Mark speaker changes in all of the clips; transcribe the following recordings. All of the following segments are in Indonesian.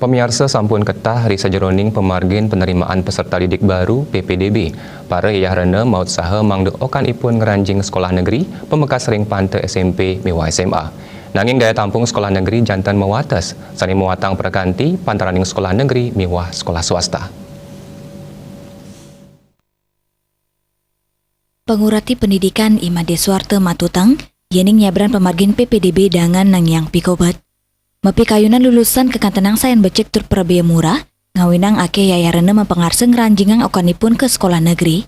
Speaker 1: Pemirsa sampun ketah hari sajeroning pemargin penerimaan peserta didik baru PPDB. Para yahrana maut saha mangdeokan ipun ngeranjing sekolah negeri Pemekas Ring Pante SMP miwa SMA. Nanging daya tampung sekolah negeri jantan mewates, sani mewatang perganti pantaraning sekolah negeri miwa sekolah swasta.
Speaker 2: Pengurati Pendidikan Imade Suarte Matutang, yening nyabran pemargin PPDB dengan nangyang pikobat. Mepi kayunan lulusan kekantenang sayan becek tur perabia murah, ngawinang ake yayarana mempengarseng ranjingang okanipun ke sekolah negeri.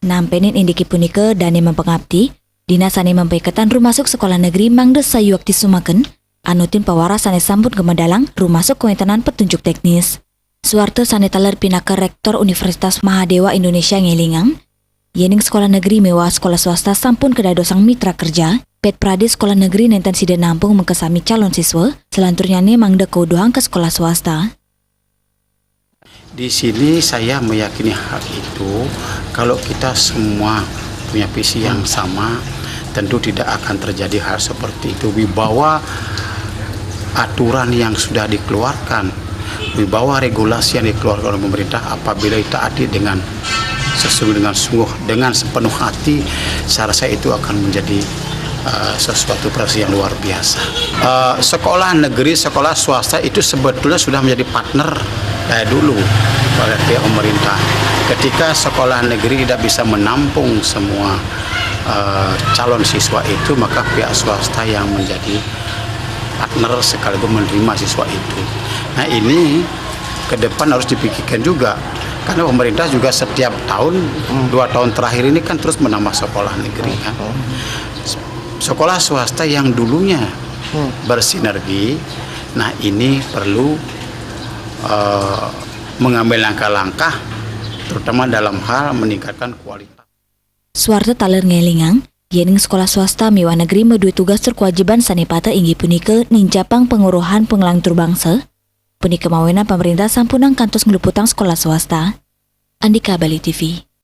Speaker 2: Nampenin indiki punike dani mempengabdi, dinasani mempeketan rumasuk sekolah negeri mangdes sayuakti sumaken, anutin pawara sane sambut gemedalang rumasuk kuentenan petunjuk teknis. Suarte sane taler pinaka Rektor Universitas Mahadewa Indonesia ngelingang, yening sekolah negeri mewah sekolah swasta sampun kedadosang mitra kerja, Pet Prade sekolah negeri nenten sida nampung mengkesami calon siswa, selanturnya ne mangda doang ke sekolah swasta.
Speaker 3: Di sini saya meyakini hal itu, kalau kita semua punya visi yang sama, tentu tidak akan terjadi hal seperti itu. Wibawa aturan yang sudah dikeluarkan, wibawa regulasi yang dikeluarkan oleh pemerintah apabila ditaati dengan sesuai dengan sungguh, dengan sepenuh hati, saya rasa itu akan menjadi sesuatu proses yang luar biasa. Sekolah negeri, sekolah swasta itu sebetulnya sudah menjadi partner dari dulu oleh pihak pemerintah. Ketika sekolah negeri tidak bisa menampung semua calon siswa itu, maka pihak swasta yang menjadi partner sekaligus menerima siswa itu. Nah ini ke depan harus dipikirkan juga, karena pemerintah juga setiap tahun, 2 tahun terakhir ini kan terus menambah sekolah negeri kan. Sekolah swasta yang dulunya bersinergi, nah ini perlu mengambil langkah-langkah, terutama dalam hal meningkatkan kualitas.
Speaker 2: Suarte taler ngelingang, yening sekolah swasta miwa negeri medui tugas terkewajiban sanepata inggi punike ninjapang penguruhan pengelangtur bangsa, punike mawena pemerintah sampunang kantos ngeluputang sekolah swasta. Andika Bali TV.